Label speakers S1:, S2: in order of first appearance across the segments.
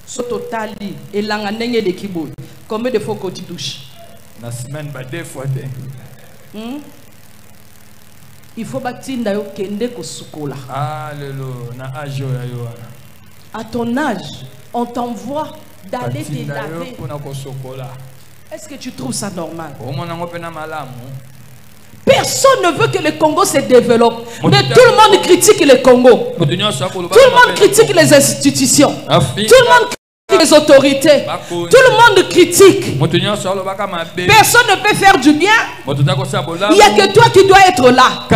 S1: Ce total, et l'anganenge de kibo. Combien de fois que tu touches?
S2: La semaine, 2 fois.
S1: Il faut bâtir d'ailleurs kende kosukola.
S2: Alléluia.
S1: À ton âge, on t'envoie d'aller te laver. Est-ce que tu trouves ça normal? Personne ne veut que le Congo se développe. Mais tout le monde critique le Congo. Tout le monde critique les institutions. Tout le monde critique les autorités. Tout le monde critique. Personne ne peut faire du bien. Il n'y a que toi qui dois être là.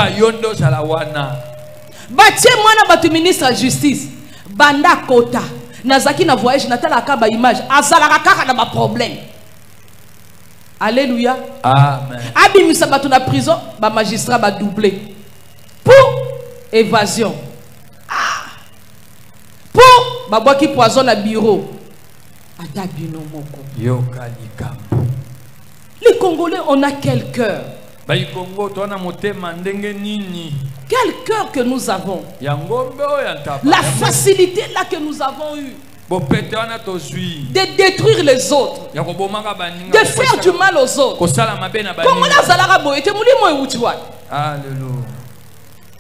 S1: Bâtir moi na ministre de la justice. Banda Kota. Nazaki na voyage natala kaba image. Azala kaka na ba problème. Alléluia.
S2: Amen.
S1: Abimisa bato na prison, ba magistrat ba doublé. Pour évasion. Pour ba bois qui poisonne à bureau. Atabino moko. Les Congolais, on a quel cœur? Quel cœur que nous avons. La facilité là que nous avons eue de détruire les autres, de faire du mal aux autres.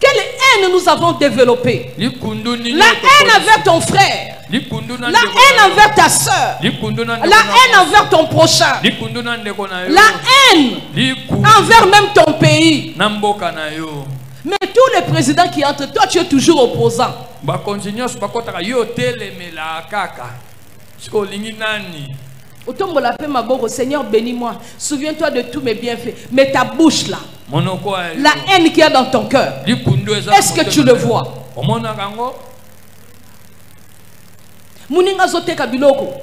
S1: Quelle haine nous avons développée? La haine envers ton frère, la haine envers ta soeur, la haine envers ton prochain, la haine envers même ton pays. Mais tous les présidents qui entrent, toi tu es toujours opposant. Seigneur, bénis-moi. Souviens-toi de tous mes bienfaits. Mais ta bouche là, la haine qu'il y a dans ton cœur, est-ce que tu le vois? Muninga zoteka biloko.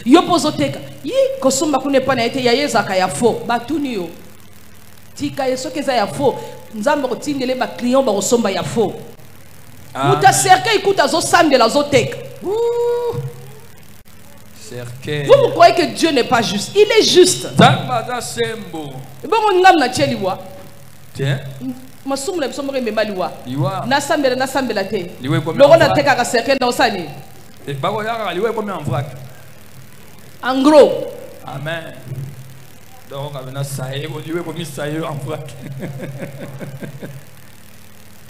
S1: Yopo zoteka. Yi kosomba kune pana ete ya yezaka ya fo. Batuni yo. Tika yesoke za ya fo. Nzambe kotindele ba client ba kosomba ya fo. Muta cercueil ikuta zo sambe la zoteka. Vous me croyez que Dieu n'est pas juste? Il est juste. Bon, on a na tiens. Masumule bisomore memaliwa. Na sambela te. Loko na teka ka cercueil na osani. En gros.
S2: Amen.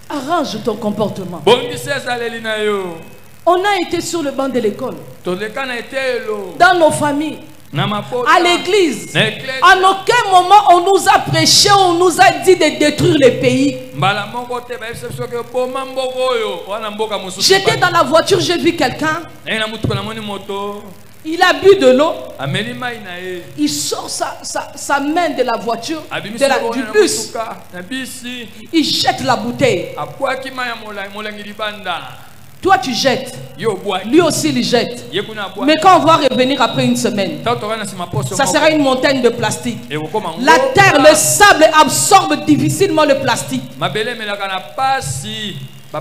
S1: Arrange ton comportement. On a été sur le banc de l'école, dans nos familles, à l'église. À aucun moment on nous a prêché, on nous a dit de détruire le pays. J'étais dans la voiture, j'ai vu quelqu'un. Il a bu de l'eau. Il sort sa main de la voiture, du bus. Il jette la bouteille. Toi tu jettes. Lui aussi il jette. Mais quand on va revenir après une semaine, ça sera une montagne de plastique. La terre, le sable absorbe difficilement le plastique.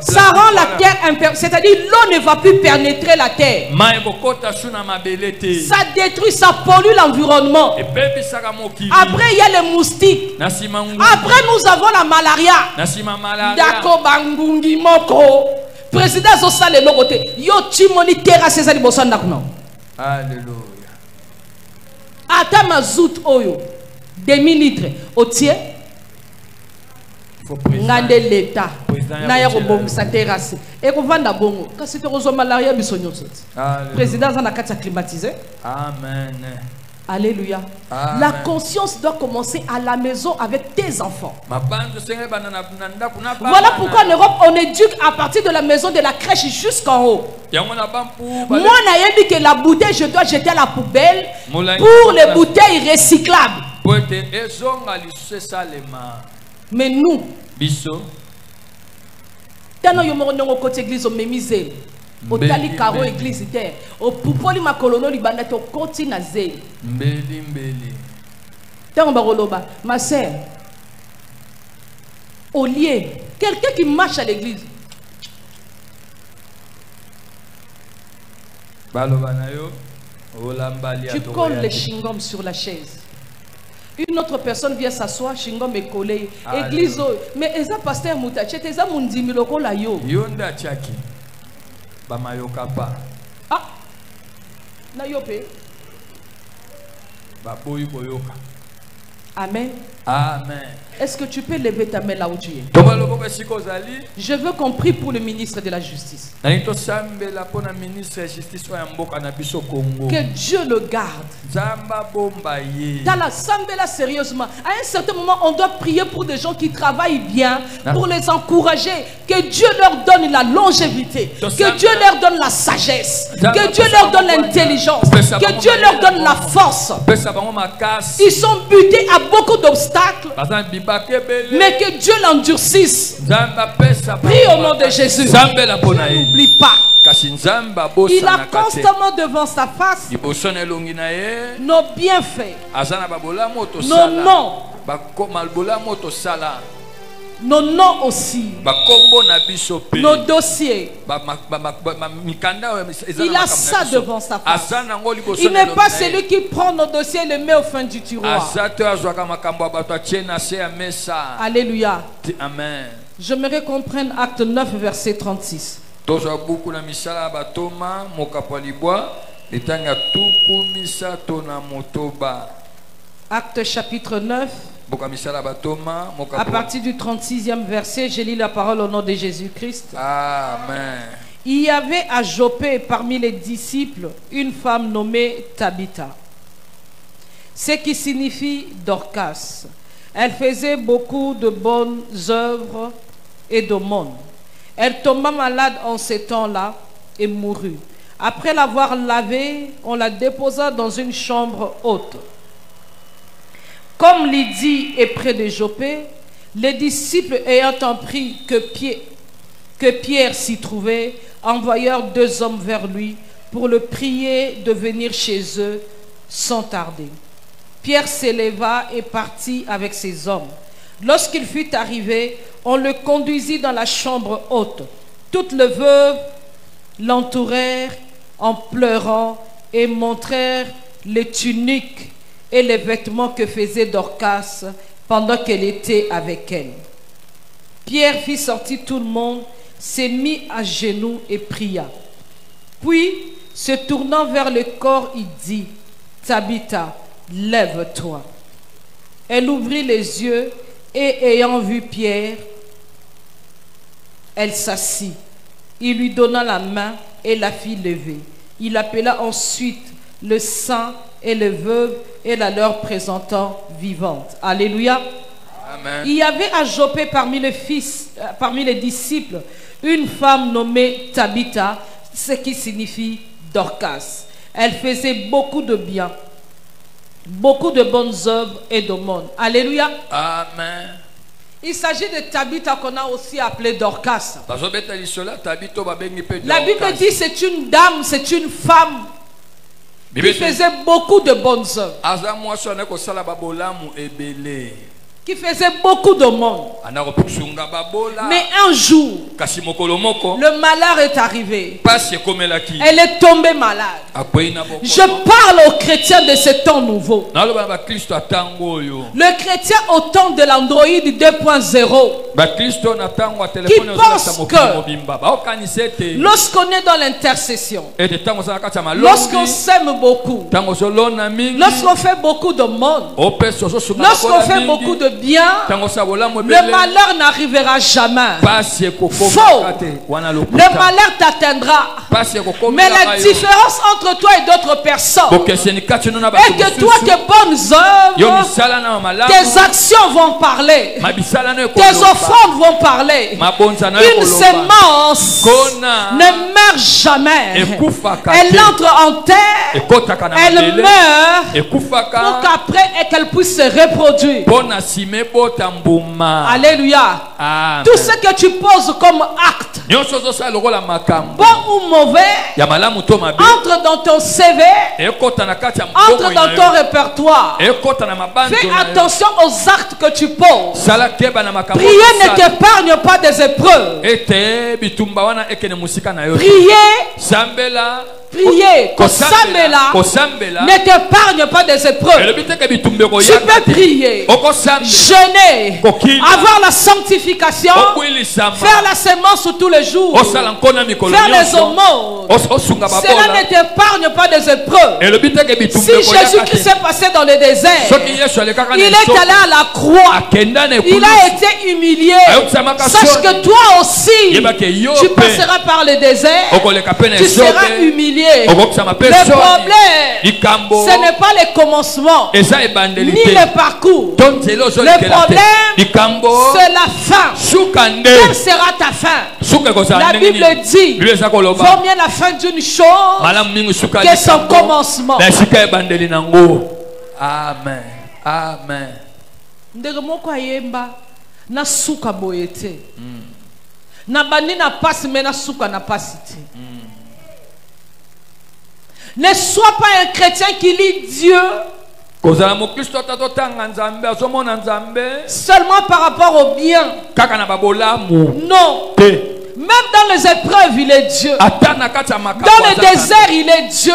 S1: Ça rend la terre imperméable, c'est-à-dire l'eau ne va plus pénétrer la terre. Ça détruit, ça pollue l'environnement. Après il y a les moustiques. Après nous avons la malaria. Dako bangungi moko. Président Zosale Logote. Yo timoni terra César Bosanda kuno.
S2: Alléluia.
S1: Ata mazout oyo 2000 litres au tiers. Ngande l'état. Na ya kobomisa terrasse. Et ko vanda bongo. Kasi to kozo malaria bisonyo soti. Président zana kati climatisé.
S2: Amen.
S1: Alléluia. Amen. La conscience doit commencer à la maison avec tes enfants. Voilà pourquoi en Europe, on éduque à partir de la maison, de la crèche jusqu'en haut. Moi, je dit que la bouteille, je dois jeter à la poubelle pour les bouteilles recyclables. Mais nous, Otali karo église terre au poupoli makolono libanda to koti na ze
S2: mbeli
S1: tango bakoloba ma sœur au lieu quelqu'un qui marche à l'église tu colles le chewing-gum sur la chaise. Une autre personne vient s'asseoir, chewing-gum est collé. Église, mais eza pasteur Moutache, eza mundimi lokola yo.
S2: Yonda chaki.
S1: Ah. Na yope.
S2: Baboyi boyoka.
S1: Amen.
S2: Amen.
S1: Est-ce que tu peux lever ta main là où tu es? Je veux qu'on prie pour le ministre de la Justice. Que Dieu le garde. Dans la Sambela, sérieusement, à un certain moment, on doit prier pour des gens qui travaillent bien, pour les encourager. Que Dieu leur donne la longévité. Que Dieu leur donne la sagesse. Que Dieu leur donne l'intelligence. Que Dieu leur donne la force. Ils sont butés à beaucoup d'obstacles. Mais que Dieu l'endurcisse. Prie au nom de Jésus. N'oublie pas. Il a constamment devant sa face nos bienfaits, nos noms, nos noms aussi, nos dossiers. Il a ça devant sa face. Il n'est pas celui qui prend nos dossiers et les met au fond du tiroir. Alléluia.
S2: Amen.
S1: J'aimerais qu'on prenne acte 9 verset 36. Acte chapitre 9. À partir du 36e verset, je lis la parole au nom de Jésus-Christ.
S2: Amen.
S1: Il y avait à Joppé parmi les disciples une femme nommée Tabitha, ce qui signifie Dorcas. Elle faisait beaucoup de bonnes œuvres et d'aumônes. Elle tomba malade en ce temps-là et mourut. Après l'avoir lavée, on la déposa dans une chambre haute. Comme Lydie est près de Joppé, les disciples ayant appris que Pierre s'y trouvait, envoyèrent 2 hommes vers lui pour le prier de venir chez eux sans tarder. Pierre s'éleva et partit avec ses hommes. Lorsqu'il fut arrivé, on le conduisit dans la chambre haute. Toutes les veuves l'entourèrent en pleurant et montrèrent les tuniques et les vêtements que faisait Dorcas pendant qu'elle était avec elle. Pierre fit sortir tout le monde, s'est mis à genoux et pria. Puis, se tournant vers le corps, il dit, Tabitha, lève-toi. Elle ouvrit les yeux et ayant vu Pierre, elle s'assit. Il lui donna la main et la fit lever. Il appela ensuite le saint et les veuves et la leur présentant vivante. Alléluia.
S2: Amen.
S1: Il y avait à Joppé parmi les disciples une femme nommée Tabitha, ce qui signifie Dorcas. Elle faisait beaucoup de bien, beaucoup de bonnes œuvres et d'aumônes. Alléluia.
S2: Amen.
S1: Il s'agit de Tabitha qu'on a aussi appelée Dorcas. La Bible dit c'est une dame, c'est une femme qui faisait beaucoup de bonnes œuvres, qui faisait beaucoup de monde. Mais un jour, le malheur est arrivé. Elle est tombée malade. Je parle aux chrétiens de ce temps nouveau. Le chrétien au temps de l'Android 2.0 qui pense que lorsqu'on est dans l'intercession, lorsqu'on s'aime beaucoup, lorsqu'on fait beaucoup de monde, lorsqu'on fait beaucoup de bien, le malheur n'arrivera jamais. Faux. Le malheur t'atteindra. Mais la différence entre toi et d'autres personnes est que toi, tes bonnes œuvres, tes actions vont parler, tes offrandes vont parler. Une semence ne meurt jamais. Elle entre en terre, elle meurt pour qu'après qu'elle puisse se reproduire. Alléluia.
S2: Amen.
S1: Tout ce que tu poses comme acte, bon ou mauvais, entre dans ton CV, entre dans ton répertoire. Fais attention aux actes que tu poses. Prier ne t'épargne pas des épreuves. Prier prier, ne t'épargne pas des épreuves. Tu peux prier, jeûner, avoir la sanctification, faire la sémence tous les jours, faire les aumônes. Cela ne t'épargne pas des épreuves. Si Jésus-Christ est passé dans le désert, il est allé à la croix, il a été humilié. Sache que toi aussi, tu passeras par le désert, tu seras humilié. Le problème, ce n'est pas le commencement ni le parcours. Le problème, c'est la fin. Quelle sera ta fin? La Bible dit, vaut mieux la fin d'une chose que son commencement.
S2: Amen. Amen.
S1: Nderemoko ayemba na suka boyete. Na bani na passe mais na suka na passité. Ne sois pas un chrétien qui lit Dieu seulement par rapport au bien. Non. Même dans les épreuves, il est Dieu. Dans le désert, il est Dieu.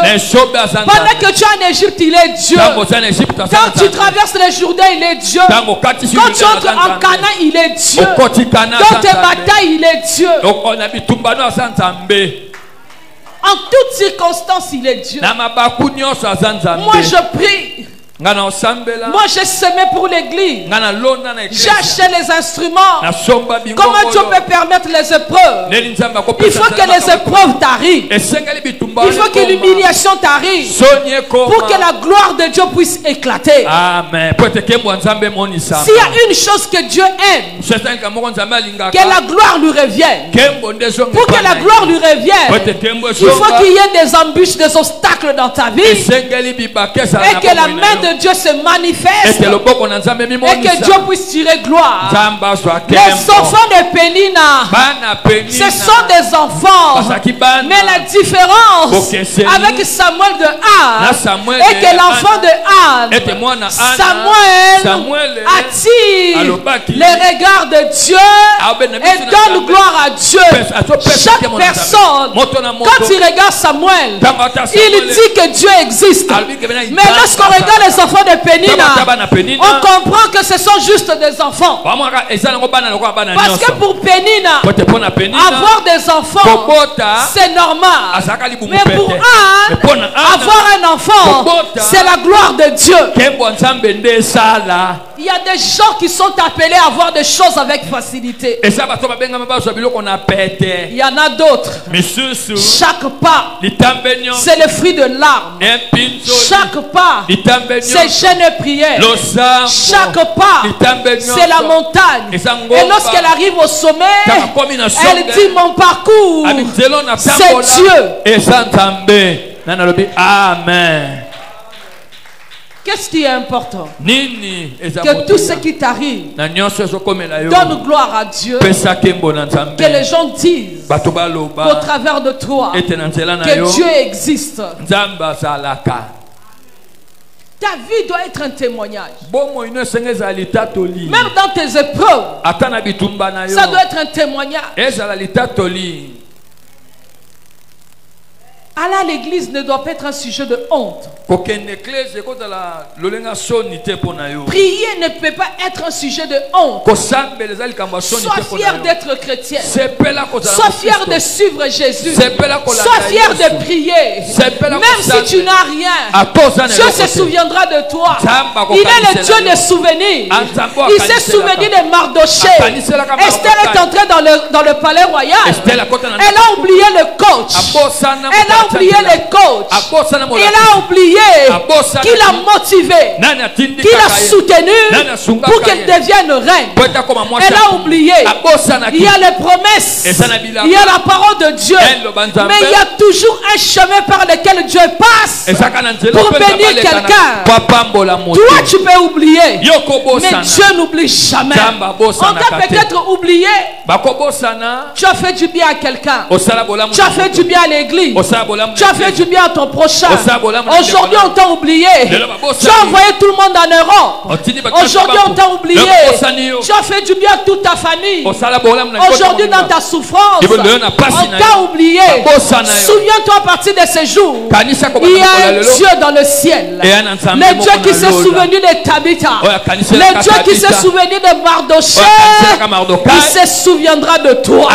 S1: Pendant que tu es en Égypte, il est Dieu. Quand tu traverses le Jourdain, il est Dieu. Quand tu entres en Canaan, il est Dieu. Dans tes batailles, il est Dieu. En toutes circonstances, il est Dieu. Moi, je prie. Moi, j'ai semé pour l'église. J'ai acheté les instruments. Comment Dieu peut permettre les épreuves? Il faut que les épreuves t'arrivent. Il faut que l'humiliation t'arrive pour que la gloire de Dieu puisse éclater.
S2: Amen.
S1: S'il y a une chose que Dieu aime, que la gloire lui revienne. Pour que la gloire lui revienne, il faut qu'il y ait des embûches, des obstacles dans ta vie, et que la main de Dieu se manifeste, et que Dieu puisse tirer gloire. Les enfants de Pénina, ce sont des enfants, mais la différence avec Samuel de Anne est que l'enfant de Anne, Samuel attire les regards de Dieu et donne gloire à Dieu. Chaque personne, quand il regarde Samuel, il dit que Dieu existe. Mais lorsqu'on regarde les enfants de Pénina, on comprend que ce sont juste des enfants. Parce que pour Pénina, avoir des enfants, c'est normal. Mais pour Anne, avoir un enfant, c'est la gloire de Dieu. Il y a des gens qui sont appelés à avoir des choses avec facilité. Il y en a d'autres. Chaque pas, c'est le fruit de larmes. Chaque pas, c'est jeûne et prière. Chaque pas, c'est la montagne. Et lorsqu'elle arrive au sommet, elle dit mon parcours, c'est Dieu.
S2: Amen.
S1: Qu'est-ce qui est important? Que tout ce qui t'arrive donne gloire à Dieu. Que les gens disent au travers de toi que Dieu existe. Ta vie doit être un témoignage. Même dans tes épreuves, ça doit être un témoignage. Aller à l'église ne doit pas être un sujet de honte. Prier ne peut pas être un sujet de honte. Sois fier d'être chrétien. Sois fier de suivre Jésus. Sois fier de prier. Même si tu n'as rien, Dieu se souviendra de toi. Il est le Dieu des souvenirs. Il s'est souvenu de Mardoché. Esther est entrée dans le palais royal. Elle a oublié le coach. Elle a oublié les coachs. Il a oublié qu'il a motivé, qu'il a soutenu pour qu'elle devienne reine. Elle a oublié. Il y a les promesses, il y a la parole de Dieu, mais il y a toujours un chemin par lequel Dieu passe pour bénir quelqu'un. Toi tu peux oublier, mais Dieu n'oublie jamais. On t'a peut-être oublié. Tu as fait du bien à quelqu'un, tu as fait du bien à l'église, Tu as fait du bien à ton prochain. Aujourd'hui, on t'a oublié. Tu as envoyé tout le monde en Europe. Aujourd'hui, on t'a oublié. Tu as fait du bien à toute ta famille. Aujourd'hui, dans ta souffrance, on t'a oublié. Souviens-toi à partir de ces jours. Il y a un Dieu dans le ciel. Le Dieu qui s'est souvenu de Tabitha. Le Dieu qui s'est souvenu de Mardoché. Il se souviendra de toi.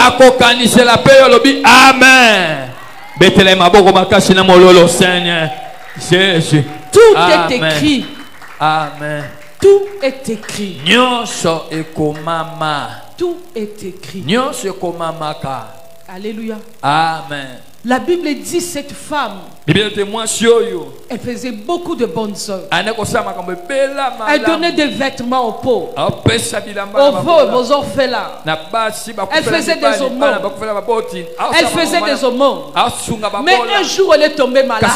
S2: Amen.
S1: Tout est écrit.
S2: Amen.
S1: Tout est écrit. Tout est écrit. Alléluia.
S2: Amen.
S1: La Bible dit cette femme, elle faisait beaucoup de bonnes œuvres. Elle donnait des vêtements aux pauvres, aux veuves, aux orphelins. Elle faisait des aumônes. Elle faisait des aumônes. Mais un jour, elle est tombée malade.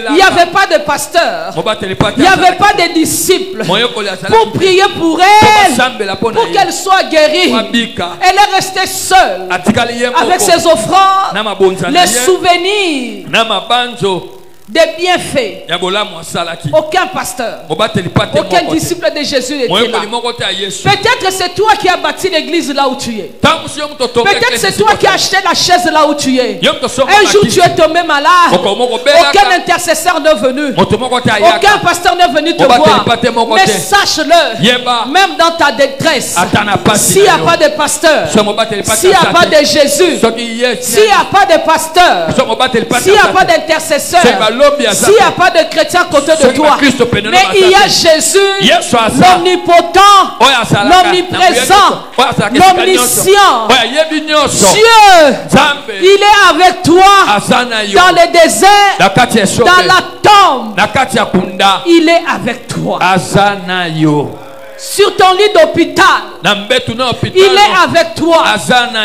S1: Il n'y avait pas de pasteur. Il n'y avait pas de disciples pour prier pour elle, pour qu'elle soit guérie. Elle est restée seule avec ses offrandes, les souvenirs des bienfaits. Aucun pasteur, aucun disciple de Jésus n'était là. Peut-être c'est toi qui as bâti l'église là où tu es. Peut-être c'est toi qui as acheté la chaise là où tu es. Un jour tu es tombé malade. Aucun intercesseur n'est venu. Aucun pasteur n'est venu te voir. Mais sache-le, même dans ta détresse, s'il n'y a pas de pasteur, s'il n'y a pas de Jésus, s'il n'y a pas de pasteur, s'il n'y a pas d'intercesseur, s'il n'y a pas de chrétien à côté de toi, mais il y a Jésus, l'omnipotent, l'omniprésent, l'omniscient. Dieu, il est avec toi dans le désert, dans la tombe. Il est avec toi. Sur ton lit d'hôpital, il est avec toi.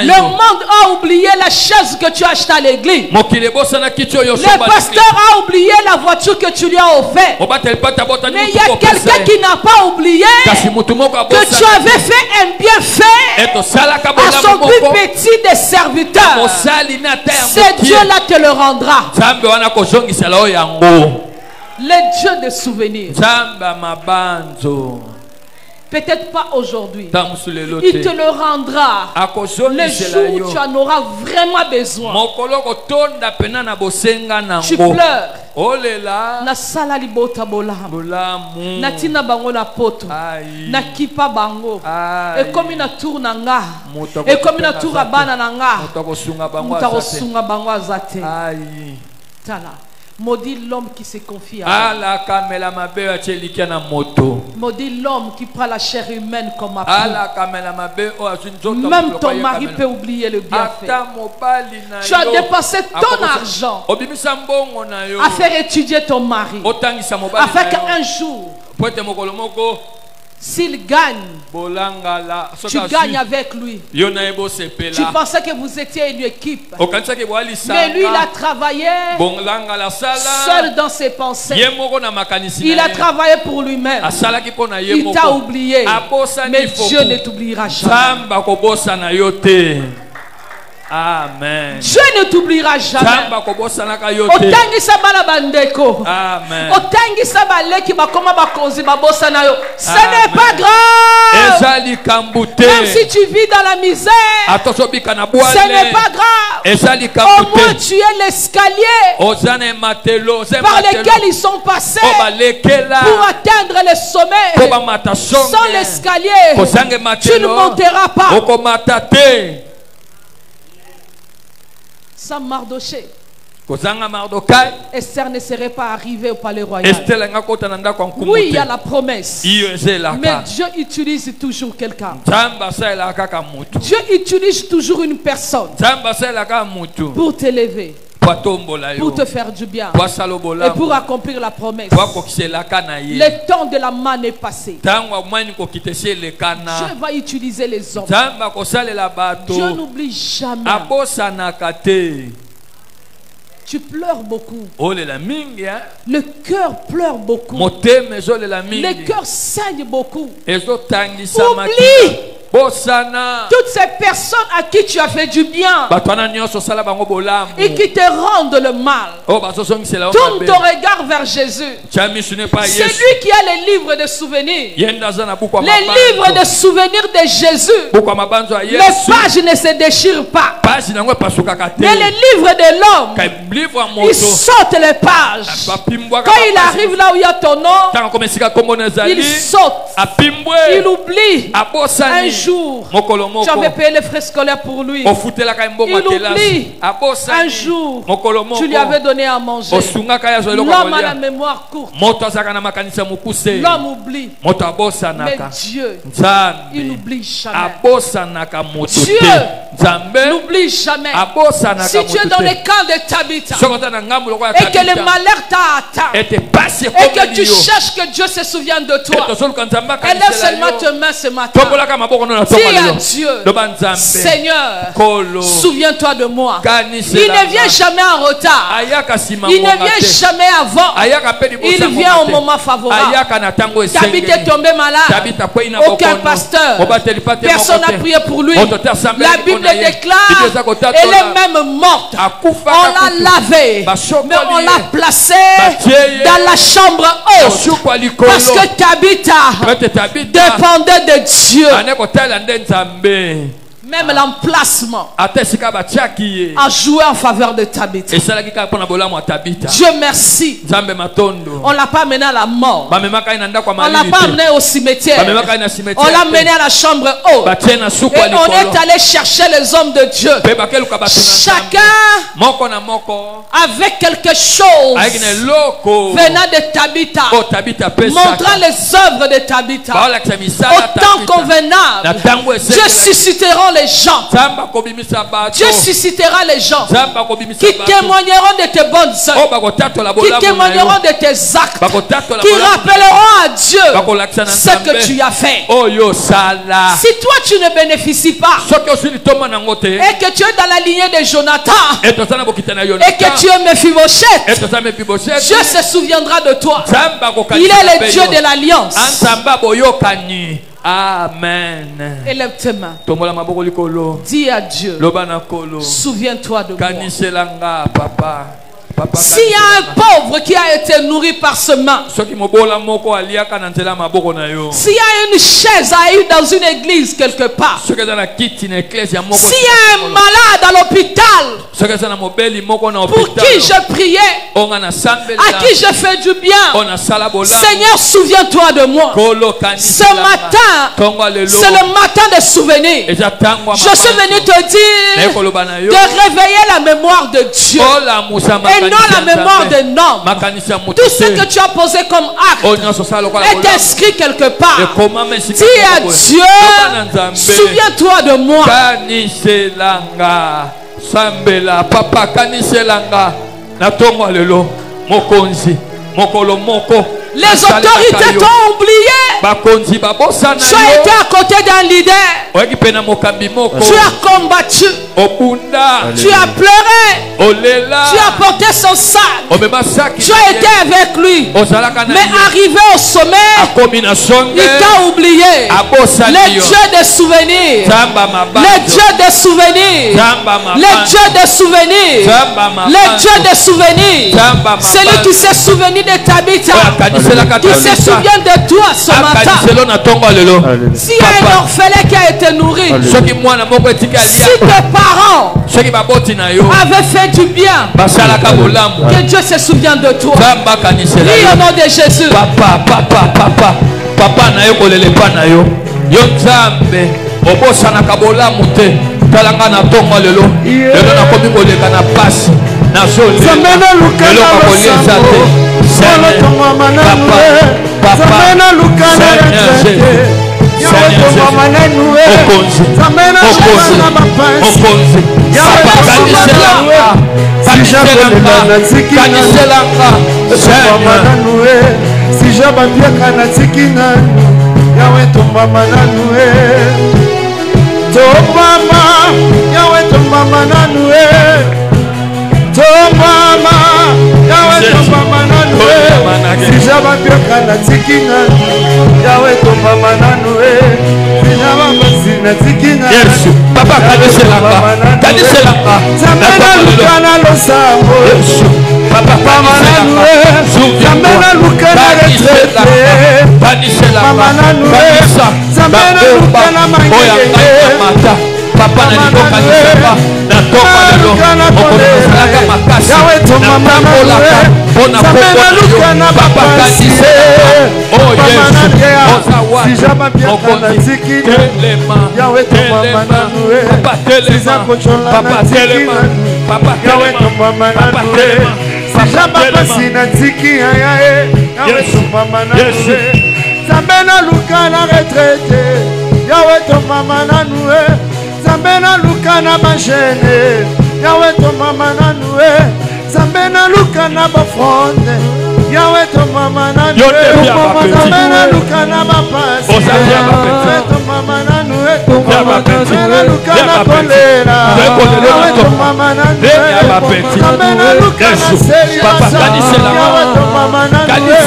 S1: Le monde a oublié la chaise que tu as achetée à l'église. Le pasteur a oublié la voiture que tu lui as offerte. Mais il y a quelqu'un qui n'a pas oublié que tu avais fait un bienfait à son plus petit des serviteurs. Ce Dieu-là te le rendra. Le Dieu des souvenirs. Peut-être pas aujourd'hui. Il te le rendra le jour où tu en auras vraiment besoin. Tu pleures. Na sala libota bolamu. Natina bango na poto. Na kipa bango. Et comme na tour nanga. Et comme na tour abana nanga. Mutakosunga bango azate. Tala. Maudit l'homme qui se confie à lui. Maudit l'homme qui prend la chair humaine comme appui. Même ton mari peut oublier le bienfait. Tu as dépensé ton argent à faire étudier ton mari, afin qu'un jour, s'il gagne, tu gagnes avec lui. Tu pensais que vous étiez une équipe. Mais lui, il a travaillé seul dans ses pensées. Il a travaillé pour lui-même. Il t'a oublié. Mais Dieu ne t'oubliera jamais.
S2: Amen.
S1: Dieu ne t'oubliera jamais. Otangisa bana bandeko.
S2: Amen.
S1: Otangisa baleki bakoma bakonzi babosa na yo. Ce n'est pas grave. Même si tu vis dans la misère, ce n'est pas grave. Au moins tu es l'escalier par lequel ils sont passés pour atteindre le sommet. Sans l'escalier, tu ne monteras pas. Sans Mardoché, Esther ne serait pas arrivée au palais royal. Oui, il y a la promesse. Mais Dieu utilise toujours quelqu'un. Dieu utilise toujours une personne pour t'élever, pour te faire du bien et pour accomplir la promesse. Le temps de la manne est passé. Dieu va utiliser les hommes. Dieu n'oublie jamais. Tu pleures beaucoup. Le cœur pleure beaucoup. Le cœur saigne beaucoup. Oublie Toutes ces personnes à qui tu as fait du bien et qui te rendent le mal, tourne ton regard vers Jésus. C'est lui qui a les livres de souvenirs. Les livres de souvenirs de Jésus. Les pages ne se déchirent pas. Mais les livres de l'homme, ils sautent les pages. Quand il arrive là où il y a ton nom, il saute. Il oublie. Un jour, tu avais payé les frais scolaires pour lui. Il oublie. Un jour, tu lui avais donné à manger. L'homme a la mémoire courte. L'homme oublie. Mais Dieu, il n'oublie jamais. Dieu n'oublie jamais. Si tu es dans les camps de Tabitha et que le malheur t'a atteint et que tu cherches que Dieu se souvienne de toi, élève seulement tes mains ce matin. Dis à Dieu, Seigneur, souviens-toi de moi. Il ne vient jamais en retard. Il ne vient jamais avant. Il vient au moment favorable. Tabitha est tombé malade. Aucun pasteur, personne n'a prié pour lui. La Bible déclare, elle est même morte. On l'a lavée, mais on l'a placée dans la chambre haute. Parce que Tabitha dépendait de Dieu. Même l'emplacement a joué en faveur de Tabitha. Dieu merci. On ne l'a pas amené à la mort. On ne l'a pas amené au cimetière. On l'a amené à la chambre haute. Et on est allé chercher les hommes de Dieu. Chacun avec quelque chose venant de Tabitha, montrant les œuvres de Tabitha. Autant convenable, Dieu suscitera les gens. Dieu suscitera les gens qui témoigneront de tes bonnes œuvres, qui témoigneront de tes actes, qui rappelleront à Dieu ce que tu as fait. Si toi tu ne bénéficies pas et que tu es dans la lignée de Jonathan et que tu es Mephibosheth, Dieu se souviendra de toi. Il est le Dieu de l'alliance.
S2: Amen.
S1: Élève tes mains. Dis à Dieu, souviens-toi de moi. S'il y a un pauvre qui a été nourri par ce main, s'il y a une chaise à eu dans une église quelque part, s'il y a un malade à l'hôpital pour qui je priais, à qui je fais du bien, Seigneur, souviens-toi de moi. Ce matin, c'est le matin des souvenirs. Je suis venu te dire de réveiller la mémoire de Dieu et non la mémoire des noms. Tout ce que tu as posé comme acte est inscrit quelque part. Dis à Dieu, souviens-toi de moi.
S2: Sambela papa kaniselanga natongo lelo mokonzi mokolo moko.
S1: Les autorités t'ont oublié. Tu as été à côté d'un leader. Tu as combattu. Tu as pleuré. Tu as porté son sac. Tu as été avec lui. Mais arrivé au sommet, il t'a oublié. Le Dieu des souvenirs. Le Dieu des souvenirs. Le Dieu des souvenirs. Le Dieu des souvenirs. Celui qui s'est souvenu de Tabitha, qui se souvient de toi ce matin. S'il y a un orphelin qui a été nourri, si tes parents avaient fait du bien, que Dieu se souvienne de toi. Dis au nom de Jésus.
S2: Papa na yo kolelepa na yo yo nzambe obosana kabola mute talanga na tongo lelo lelo na komi koleka na pasi na zoli lelo ka koliesa te
S3: si j'abatiaka na tikina yawe tombama nanu tombama yawe tombama nanu tombama yawe tombama nanu si j'abatiaka na tikina yawe tombama nanu
S2: Yesu papa kaniselanga kaniselanga
S3: Zamena lukana losambo
S2: Yesu papa kaniselanga
S3: Zamena lukana retrete
S2: kaniselanga
S3: kanisa Zamena lukana mangenge
S2: mata papa na liboka nisema natoka lelo okosalaka makasi natambolaka mpona pokona yo papa kaniselanga oh Yesu oza wapi mokonzi telema papa telema papa telema papa telema papa telema Yesu
S3: Zamena lukana retraite Yahweh ton mama na noué Zamena lukana bachene Yahweh ton mama na noué Zamena lukana bafronde Yahweh ton mama na noué Zamena lukana bapasi Yahweh ton mama na noué Zamena lukana kolera Yahweh ton mama na noué Zamena lukana seriasa Yahweh ton mama na noué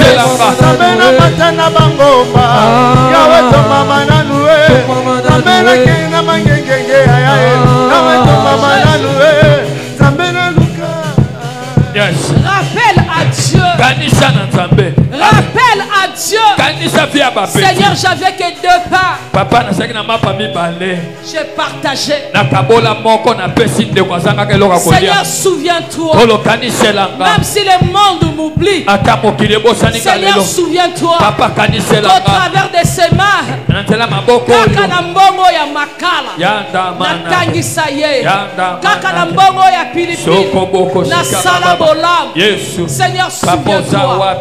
S3: Zamena matana bangomba Yahweh ton mama na noué Zamena kena mangengenge Yahweh ton mama na noué Zamena luka
S1: Rappelle à Dieu. Rappelle à Dieu. Seigneur, j'avais que 2 pas. J'ai partagé. Seigneur, souviens-toi. Même si le monde m'oublie. Seigneur, souviens-toi. Au travers de ces mains. Kaka na mbongo ya makala. Natangisa ye. Kaka na mbongo ya pilipili. Na sala bolam. Seigneur, souviens-toi.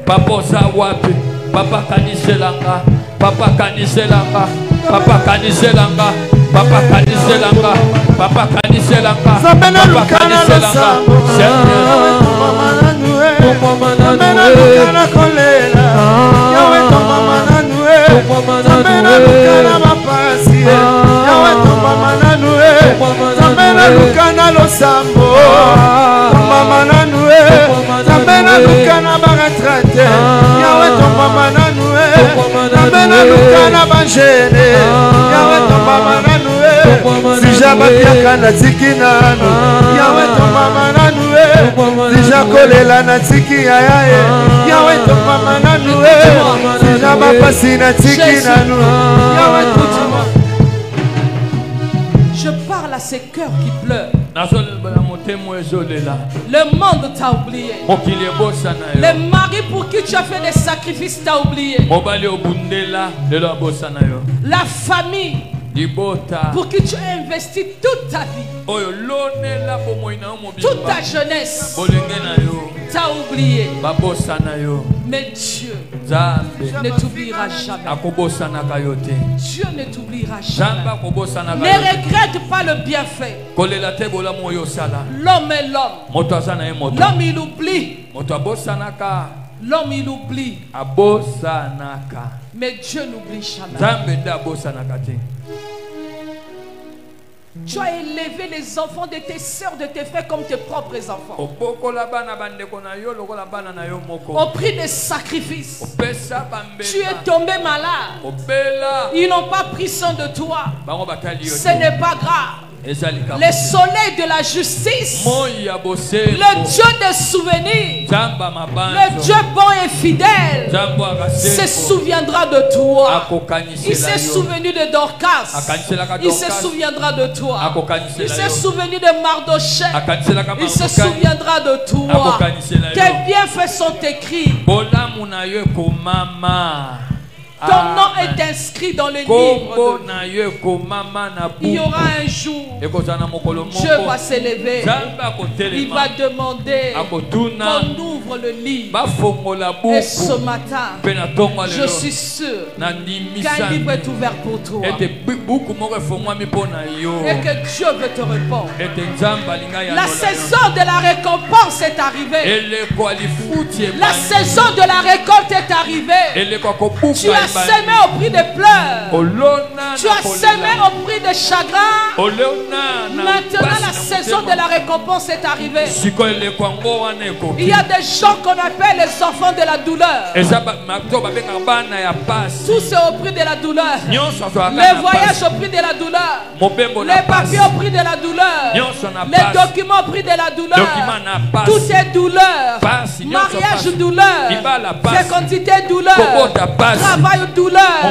S2: Papa wapi papa kaniselanga papa kaniselanga papa kaniselanga papa kaniselanga papa kaniselanga
S3: Zamena lukana losambo mama na noué Zamena lukana kolela Yahweh ton mama na noué Zamena lukana mapasi Yahweh ton mama na noué Zamena lukana losambo mama na noué Zamena lukana baretraite Yahweh ton mama na noué Zamena lukana bangene Yahweh ton mama na noué Sija batiaka na tiki nano Yahweh ton mama na noué Sija kolela na tiki yayaye Yahweh ton mama na noué Sija bapasi na tiki nano Yahweh ton mama.
S1: Je parle à ces cœurs qui pleurent. Le monde t'a oublié. Le mari pour qui tu as fait des sacrifices t'a oublié. La famille pour qui tu as investi toute ta vie, toute ta jeunesse, t'a oublié. Mais Dieu ne t'oubliera jamais. Dieu ne t'oubliera jamais. Ne regrette pas le bienfait. L'homme est l'homme. L'homme il oublie. L'homme il oublie. Mais Dieu n'oublie jamais. Tu as élevé les enfants de tes soeurs, de tes frères comme tes propres enfants. Au prix des sacrifices. Tu es tombé malade. Ils n'ont pas pris soin de toi. Ce n'est pas grave. Le soleil de la justice, le Dieu des souvenirs, le Dieu bon et fidèle se souviendra de toi. Il s'est souvenu de Dorcas. Il se souviendra de toi. Il s'est souvenu de Mardochée. Il se souviendra de toi. Tes bienfaits sont écrits. Ton nom est inscrit dans le livre. Il y aura un jour, Dieu va s'élever. Il va demander qu'on ouvre le livre. Et ce matin, je suis sûr qu'un livre est ouvert pour toi. Et que Dieu veut te répondre. La saison de la récompense est arrivée. La saison de la récolte est arrivée. Tu as semé au prix de pleurs. Tu as semé au prix de chagrin. Maintenant la saison de la récompense est arrivée. Il y a des gens qu'on appelle les enfants de la douleur. Tout c'est au prix de la douleur. Les voyages au prix de la douleur. Les papiers au prix de la douleur. Les documents au prix de la douleur. Tout est douleur. Mariage douleur. Fécondité douleur. Travail douleur.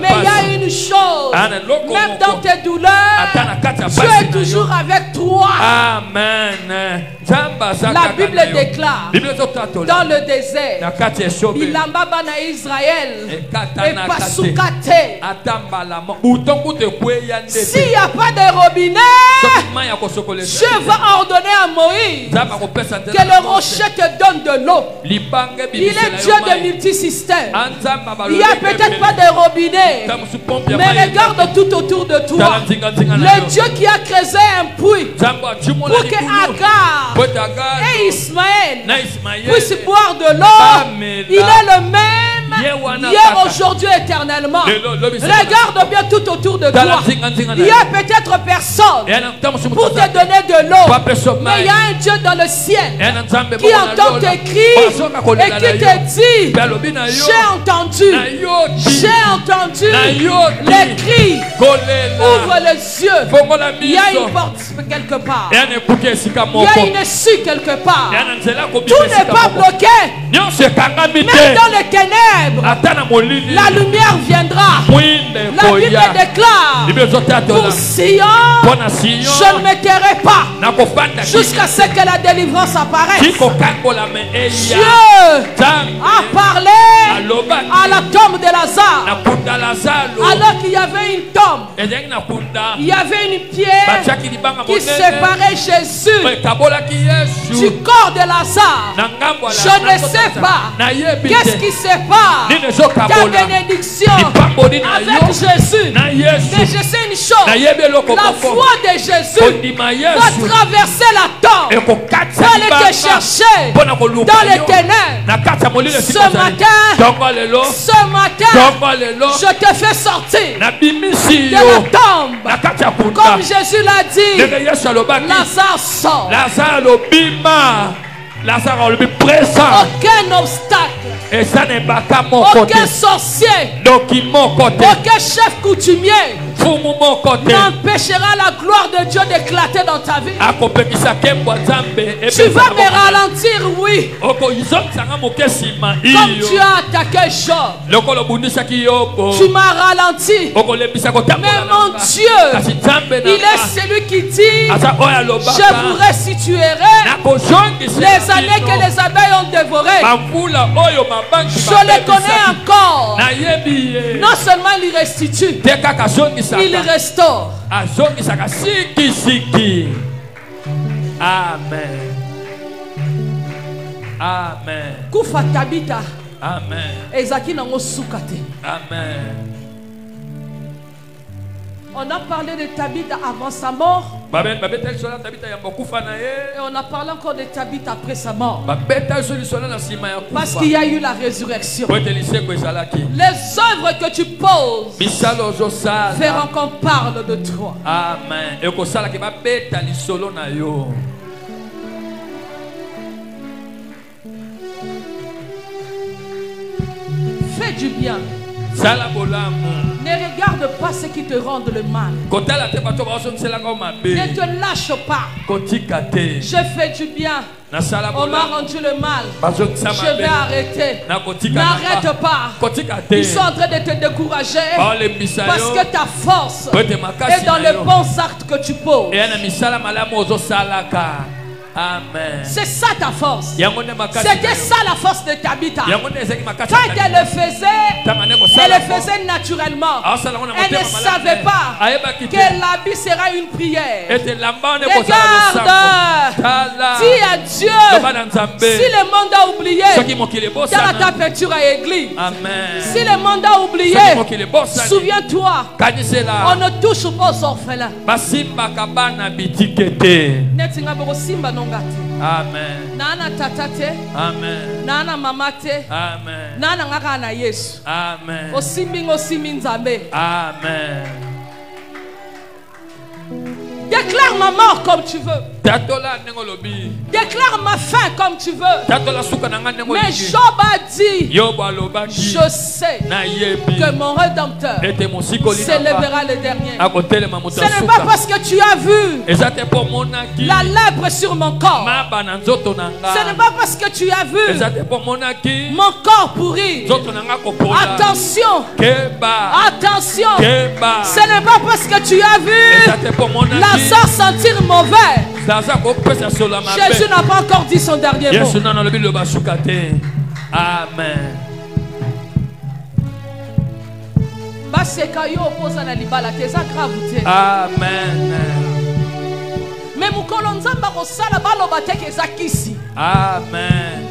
S1: Mais il y a une chose. Même dans tes douleurs, Dieu est toujours avec toi.
S2: Amen.
S1: La Bible déclare dans le désert, Bilamba na Israël et Pasukate. S'il n'y a pas de robinet, Dieu va ordonner à Moïse que le rocher te donne de l'eau. Il est Dieu de multisystèmes. Il n'y a peut-être pas de robinet, mais regarde tout autour de toi. Le Dieu qui a creusé un puits pour que Agar et Ismaël puissent boire de l'eau, il est le même hier, aujourd'hui, éternellement. Regarde bien tout autour de toi. Il y a peut-être personne pour te donner de l'eau, mais il y a un Dieu dans le ciel qui entend tes cris et qui te dit: j'ai entendu les cris. Ouvre les yeux. Il y a une porte quelque part. Il y a une issue quelque part. Tout n'est pas bloqué. Même dans les ténèbres, la lumière viendra. La Bible déclare: pour Sion, je ne me tairai pas jusqu'à ce que la délivrance apparaisse. Dieu a parlé à la tombe de Lazare. Alors qu'il y avait une tombe, il y avait une pierre qui séparait Jésus du corps de Lazare. Je ne sais pas qu'est-ce qui sépare ta bénédiction avec Jésus. Mais je sais une chose: la foi de Jésus va traverser la tombe, va aller te chercher dans les ténèbres. Ce matin, je te fais sortir de la tombe. Comme Jésus l'a dit, Lazare sort. Aucun obstacle, aucun sorcier, aucun chef coutumier n'empêchera la gloire de Dieu d'éclater dans ta vie. Tu vas me ralentir, oui, comme tu as attaqué Job. Tu m'as ralenti. Mais mon Dieu, il est celui qui dit: je vous restituerai les années que les abeilles ont dévorées. Je les connais encore. Non seulement il restitue, il restaure.
S2: Amen. Amen.
S1: Kufa Tabita.
S2: Amen.
S1: Ezaki nango sukate.
S2: Amen.
S1: On a parlé de Tabitha avant sa mort. Et on a parlé encore de Tabitha après sa mort. Parce qu'il y a eu la résurrection. Les œuvres que tu poses feront qu'on parle de toi.
S2: Amen.
S1: Fais du bien. Ne regarde pas ceux qui te rendent le mal. Ne te lâche pas. Je fais du bien. On m'a rendu le mal. Je vais arrêter. N'arrête pas. Ils sont en train de te décourager parce que ta force est dans les bons actes que tu poses.
S2: Amen.
S1: C'est ça ta force. C'était ça la force de Tabitha. Quand elle le faisait naturellement. Elle ne savait pas que l'habit sera une prière. Regarde, dis à Dieu: si le monde a oublié, dans ta peinture à l'église. Si le monde a oublié, souviens-toi, on ne touche pas aux orphelins.
S2: Amen.
S1: Nana tatate.
S2: Amen.
S1: Nana mamate.
S2: Amen.
S1: Nana ngaka na Yesu.
S2: Amen.
S1: Osimi nzambe.
S2: Amen.
S1: Déclare ma mort comme tu veux.
S2: Déclare
S1: ma fin comme tu veux. Mais Job a dit, je sais que mon Rédempteur s'élèvera le dernier. Ce n'est pas parce que tu as vu la lèpre sur mon corps. Ce n'est pas parce que tu as vu mon corps pourri. Attention. Attention. Ce n'est pas parce que tu as vu Lazare sentir mauvais. Jésus n'a pas encore dit son dernier mot.
S2: Amen. Amen.
S1: Mais mukolo nzamba kosala baloba te ke zakisi.
S2: Amen.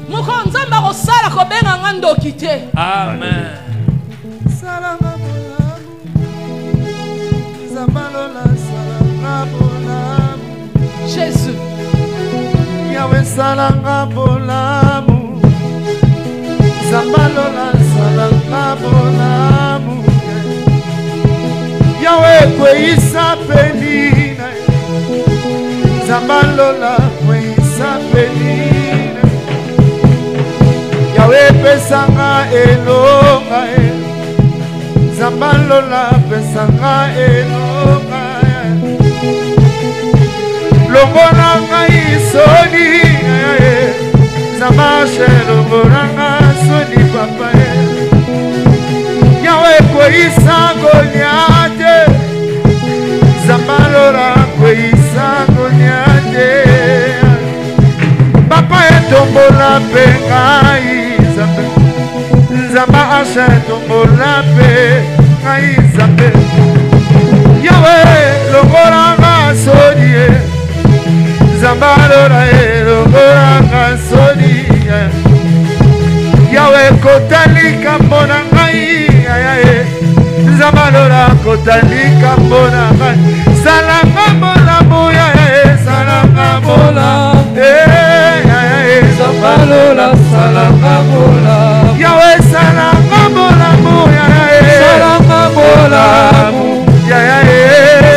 S1: Mukolo nzamba kosala ko benga ngando kite.
S2: Amen.
S3: Salama Zamalola salanga bolamu.
S1: Jésus.
S3: Yahweh salanga bolamu. Zamalola salanga bolamu. Yahweh kweisa penina. Zamalola kweisa penina. Yahweh pesanga elonga Zamalola pesanga elonga Longoranga isoni Zamashe longoranga soni papa Yahweh kweisa goliate Zamalola kweisa goliate Papa etombola pengai Zamba ashe tombola pe ngai zambe Yahweh longoranga soni Zamba lora longoranga soni Yahweh kotalika mbona ngai Zamba lora kotalika mbona ngai Salanga mbona moya salanga mbona Zamba lora salanga mbona Yahweh salanga mola moya salanga mola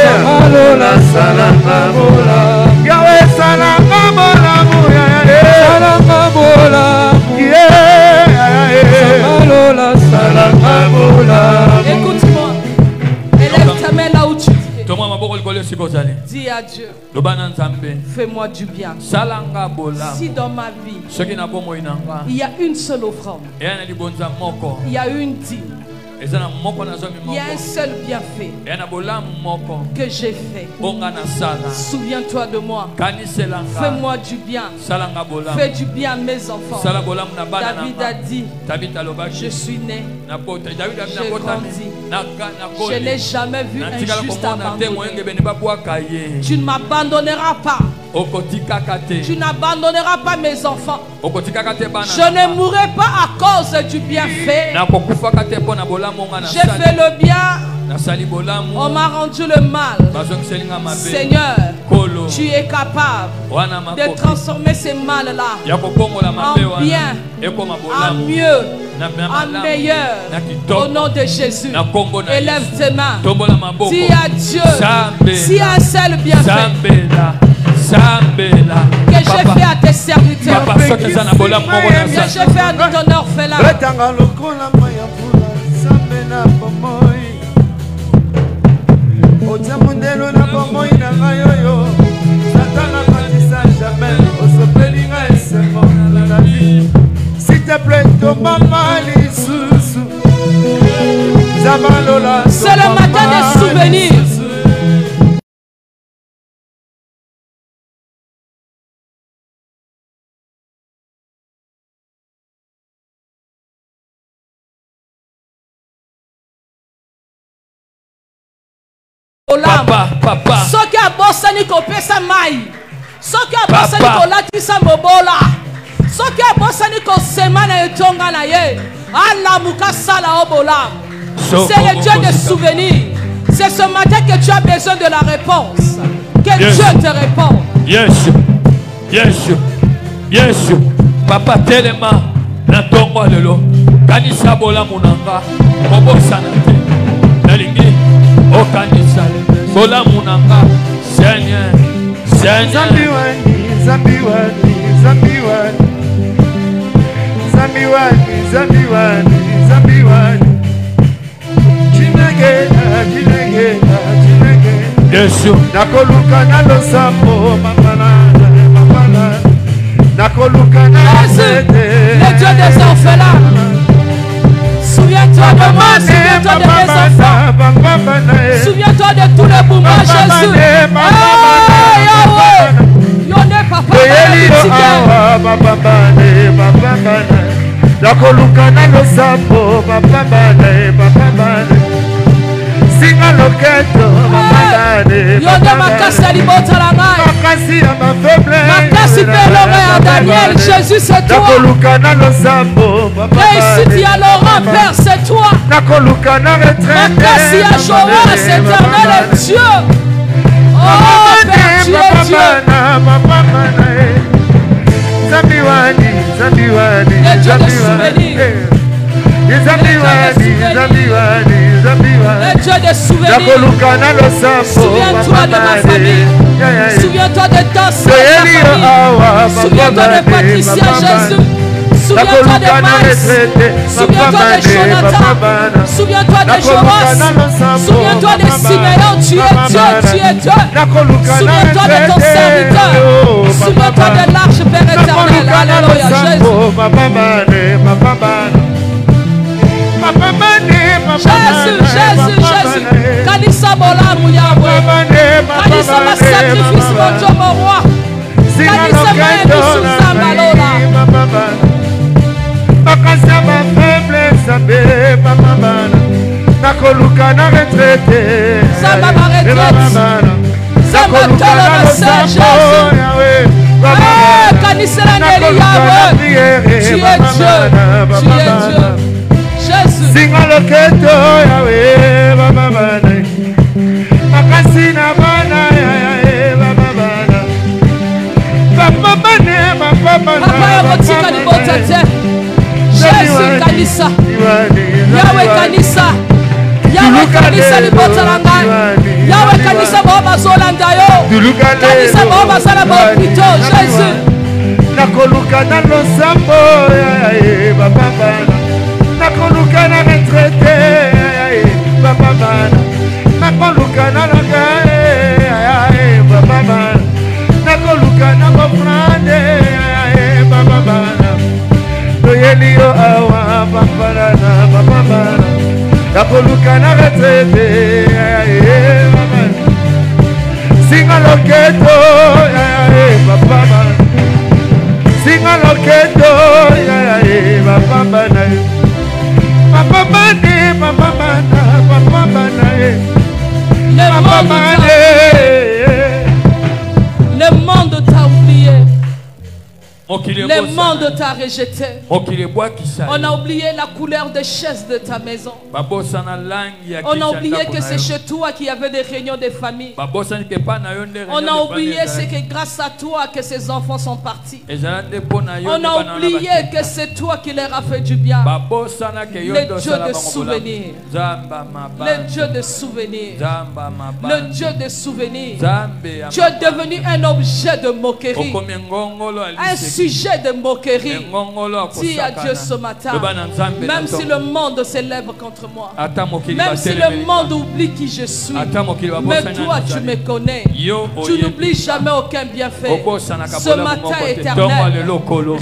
S3: Zamalola salanga mola Yahweh salanga mola moya salanga mola Zamalola salanga mola.
S1: Écoute-moi. Élève ta main là où tu es. Dis à Dieu. Fais-moi du bien. Si dans ma vie il y a une seule offrande, il y a une dîme, il y a un seul bienfait que j'ai fait, souviens-toi de moi. Fais-moi du bien. Fais du bien à mes enfants. David a dit, je suis né, j'ai grandi, je n'ai jamais vu un juste abandonné. Tu ne m'abandonneras pas. Tu n'abandonneras pas mes enfants. Je ne mourrai pas à cause du bienfait. J'ai fait le bien, on m'a rendu le mal. Seigneur, tu es capable de transformer ces mal-là en bien, en mieux, en meilleur. Au nom de Jésus, élève tes mains. Dis à Dieu, si un seul bienfait que j'ai fait à tes serviteurs, que j'ai fait à ton orphelin.
S3: S'il te plaît, c'est
S1: le matin des souvenirs.
S2: Papa.
S1: Soki abosani kopesa mai. Soki abosani kolatisa mobola. Soki abosani kosema na etonga na ye. Alamuka sala obola. C'est le Dieu des souvenirs. C'est ce matin que tu as besoin de la réponse. Que Dieu te réponde.
S2: Yes. Papa telema na tongo lelo. Kanisa bola munanga. Kobosana te. Nalingi o kanisa bola munanga. Seigneur.
S3: Zambiwani. Chinege.
S2: Yesu.
S3: Nakoluka na losambo mapana. Nakoluka na
S1: le Dieu des orphelins. Souviens-toi de moi, souviens-toi de mes enfants. Souviens-toi de tous les boumons, Jésus. Yone papa.
S3: Nakoluka na losambo mapana. Singa loketo mapana.
S1: Yone makasi libota la ngai.
S3: Makasi ya mafaible.
S1: Makasi pelonga ya Daniel. Jésus c'est toi.
S3: Nakoluka na losambo mapana.
S1: Réussite ya Laurent, Père c'est toi.
S3: Nakoluka na retraite.
S1: Makasi ya Joël, c'est éternel et Dieu. Oh Père, tu es Dieu.
S3: Zambiwani.
S1: Le Dieu de souvenirs. Le Dieu de souvenirs. Souviens-toi de ma famille. Souviens-toi de ta soeur, ta famille. Souviens-toi de Patricia, Jésus. Souviens-toi de Maïs. Souviens-toi de Jonathan. Souviens-toi de Joras. Souviens-toi de Siméon. Tu es Dieu. Souviens-toi de ton serviteur. Souviens-toi de l'arche, Père éternel. Alléluia, Jésus. Jésus. Kanisa Bolamu Yahweh. Kanisa ma sacrifice, mon Dieu, mon roi. Kanisa ma émission Zambalola.
S3: Makasa ma faiblesse, nakoluka na retraite.
S1: Samba ma retraite. Samba tolo na Saint Jésus. Kanisa na Neli Yahweh. Tu es Dieu. Jésus.
S3: Singa loketo Yahweh, makasi na bana
S1: Jésus kanisa. Yahweh kanisa. Yahweh kanisa libota la ngai. Yahweh kanisa baba zolanda yo. Kanisa baba sala ba pito Jésus.
S3: Nakoluka na losambo baba. Nakoluka na retraite baba. Nakoluka na baba. Nakoluka na bofrande baba. Toyelio awa baba. Nakoluka na retraite baba. Singa loketo baba. Singa loketo baba.
S1: Le monde t'a oublié. Le monde t'a rejeté. On a oublié la couleur des chaises de ta maison. On a oublié que c'est chez toi qu'il y avait des réunions de famille. On a oublié c'est que grâce à toi que ces enfants sont partis. On a oublié que c'est toi qui leur a fait du bien. Le Dieu de souvenirs. Le Dieu de souvenirs. Le Dieu de souvenirs. Tu es devenu un objet de moquerie. Un sujet de moquerie. Dis à Dieu ce matin, même si le monde s'élève contre moi, même si le monde oublie qui je suis, mais toi tu me connais, tu n'oublies jamais aucun bienfait. Ce matin éternel,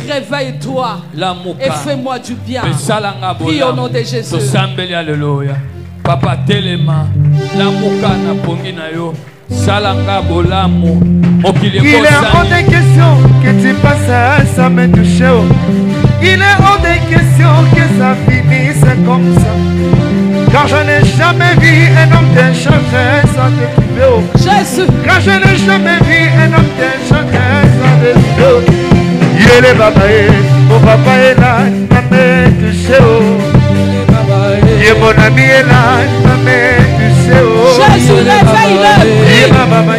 S1: réveille-toi et fais-moi du bien. Prie au nom de Jésus.
S2: Papa telema la mukana pongina yo salanga bolamu.
S3: Il est hors de question que tu passes sans me toucher. Il est hors de question que ça finisse comme ça. Car je n'ai jamais vu un homme t'échanger sans te trouver.
S1: Jésus.
S3: Car je n'ai jamais vu un homme t'échanger sans te trouver. Il est le papa, mon papa est là, il m'a me touché. Il est mon ami est là, il m'a me touché.
S1: Jésus, réveille-le.
S3: Il est maman,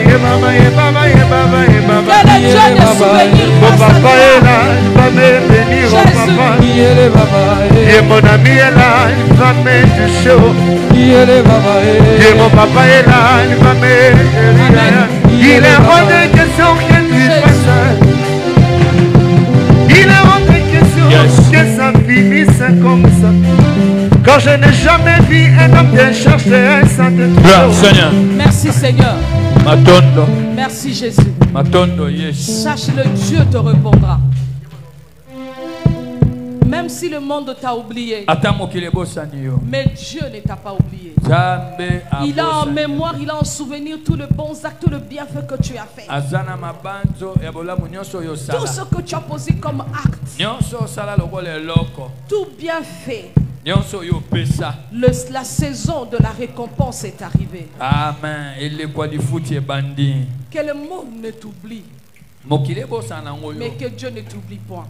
S3: chaud. Et mon papa est là, il va m'aider. Il est hors de question que tu fasses. Il est hors de question que ça finisse comme ça. Quand je n'ai jamais vu un homme bien chercher un centre.
S1: Merci Seigneur.
S2: Matondo.
S1: Merci Jésus.
S2: Matondo, yes.
S1: Sache-le, Dieu te répondra. Même si le monde t'a oublié, mais Dieu ne t'a pas oublié. Il a en mémoire, il a en souvenir tous les bons actes, tous les bienfaits que tu as fait. Tout ce que tu as posé comme acte, tout bien fait. La saison de la récompense est arrivée.
S2: Amen.
S1: Que le monde ne t'oublie, mais que Dieu ne t'oublie point.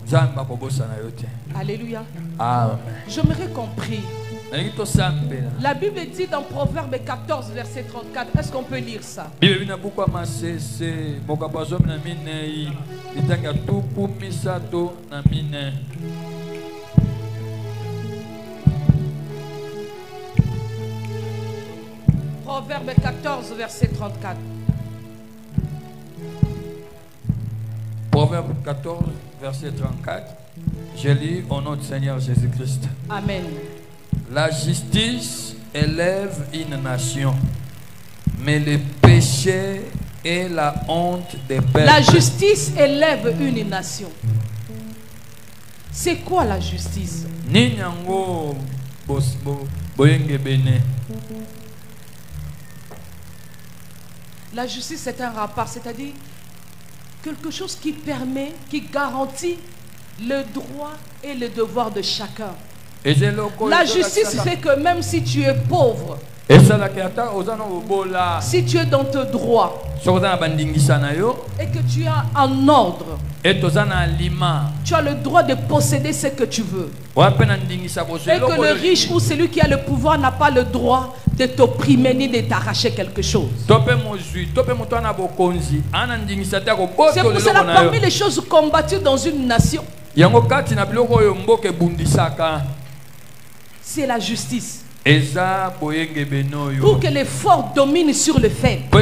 S1: Alléluia.
S2: Amen.
S1: J'aimerais qu'on prie. La Bible dit dans Proverbe 14 verset 34. Est-ce qu'on peut lire ça? Proverbe 14 verset 34.
S2: Proverbe 14 verset 34. Je lis au nom du Seigneur Jésus-Christ.
S1: Amen.
S2: La justice élève une nation, mais le péché est la honte des peuples.
S1: La justice élève une nation. C'est quoi la justice? La justice, c'est un rapport, c'est-à-dire quelque chose qui permet, qui garantit le droit et le devoir de chacun. La justice fait que même si tu es pauvre, si tu es dans tes droits et que tu as un ordre, tu as le droit de posséder ce que tu veux. Et que le riche ou celui qui a le pouvoir n'a pas le droit de t'opprimer ni de t'arracher quelque chose. C'est pour cela parmi les choses combattues dans une nation, c'est la justice. Pour que les forts dominent sur le faible. Or,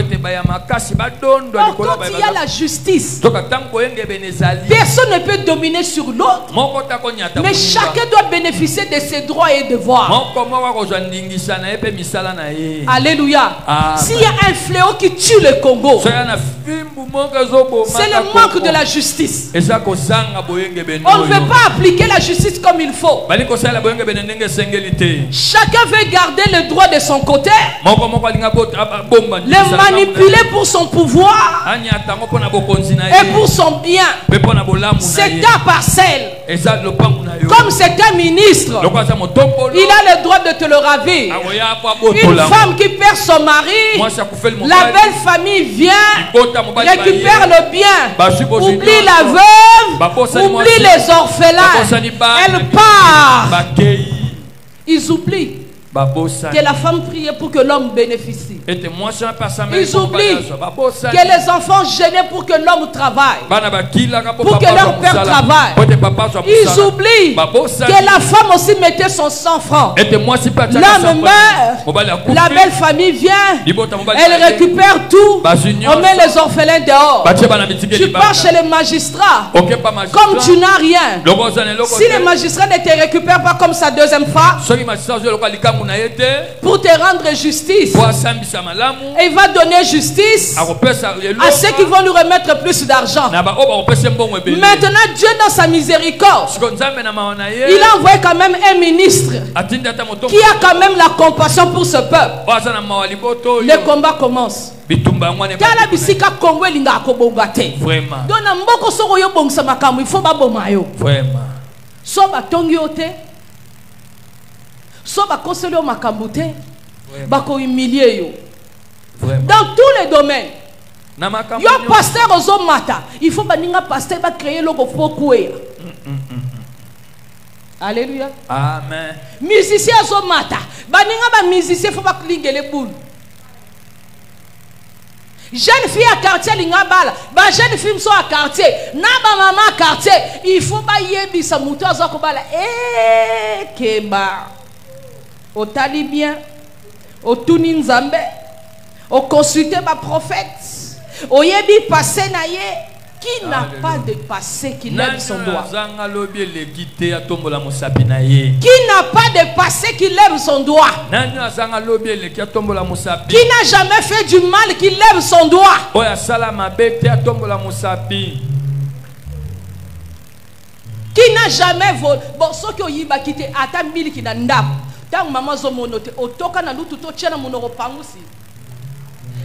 S1: quand il y a la justice, personne ne peut dominer sur l'autre. Mais chacun doit bénéficier de ses droits et devoirs. Alléluia. S'il y a un fléau qui tue le Congo, c'est le manque de la justice. On ne veut pas appliquer la justice comme il faut. Chacun veut garder le droit de son côté, le manipuler pour son pouvoir et pour son bien. C'est ta parcelle. Comme c'est un ministre, il a le droit de te le ravir. Une femme qui perd son mari, la belle famille vient, récupère le bien, oublie la veuve, oublie les orphelins, elle part. Ils oublient que la femme priait pour que l'homme bénéficie. Ils oublient que les enfants gênaient pour que l'homme travaille, pour que leur père travaille. Ils oublient que la femme aussi mettait son sang franc. L'homme meurt, la belle famille vient, elle récupère tout, on met les orphelins dehors. Tu pars chez les magistrats, comme tu n'as rien. Si les magistrats ne te récupèrent pas comme sa deuxième femme, pour te rendre justice, et il va donner justice à ceux qui vont lui remettre plus d'argent. Maintenant, Dieu dans sa miséricorde, il a envoyé quand même un ministre qui a quand même la compassion pour ce peuple. Le combat commence. Tala bisika Congo linga ko bongate. Dona mboko soko yo bongsa makamu, il faut ba bomayo. Vraiment. So ba tongi ote. So ba koselo makamboute. Ba ko humilier yo. Dans tous les domaines. Yo pasteur ozo mata, il faut ba ninga pasteur ba créer logo fokoué. Alléluia.
S2: Amen.
S1: Musicien ozo mata, ba ninga ba musicien faut ba klingele boule. Jeune fille à quartier lingabala, ba jeune fille sont à quartier, na ba maman à quartier, il faut ba yebi sa mouto azako bala keba. Au tali bien, au tuni nzambe, au consulter ma prophète, au yebi passé naye. Qui n'a pas de passé qui lève son doigt? Qui n'a pas de passé qui lève son doigt? Qui n'a jamais fait du mal qui lève son doigt? Qui n'a jamais volé? Bon, ceux qui ont yiba quitté, ata mili qui n'a ndap. Tant maman zo monote, otoka na lutu to tchena monoro pangusi.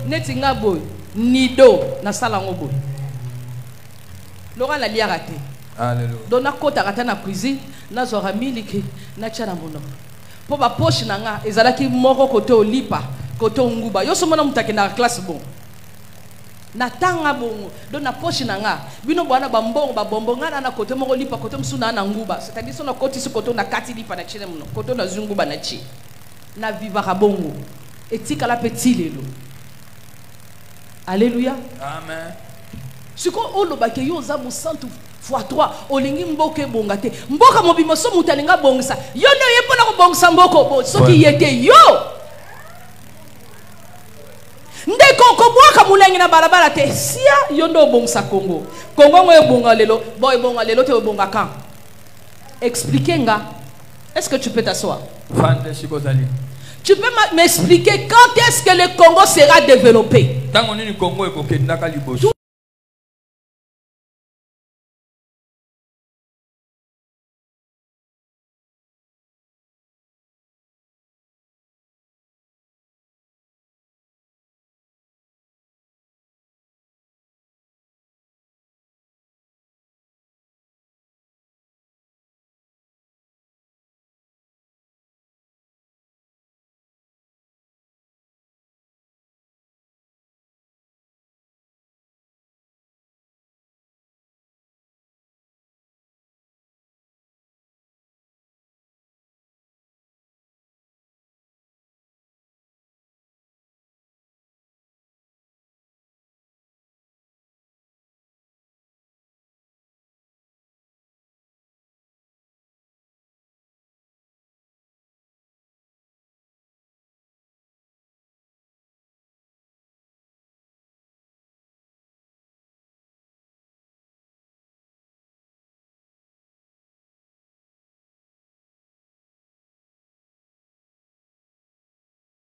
S1: Netinga boy, nido na sala ngoboy. Laurent la lia raté. Alléluia. Dona kota rata na cuisine, na zora miliki, na tchana mono. Po ba poche nanga, ezalaki moko kote olipa, kote nguba. Yo somona mutake na classe bon. Na tanga bongo, dona poche nanga. Bino bwana ba mbongo ba bombonga na kote moko lipa, kote msuna na nguba. C'est-à-dire son koti su kote na kati lipa na tchene mono, kote na zunguba na chi. Na viva rabongo. Etika la petit lelo. Alléluia. Amen. Si on a dit que za musantu fois 3 olingi mboke bongate mboka mobimo so mutalinga bongisa yo no yepona ko bongisa mboko bo soki yete yo ndeko ko bwaka mulengi na barabara te sia yo ndo bongisa Congo ngoe bonga lelo boy bonga lelo te bonga kan expliquer nga. Est-ce que tu peux t'asseoir? Tu peux m'expliquer quand est-ce que le Congo sera développé? Tout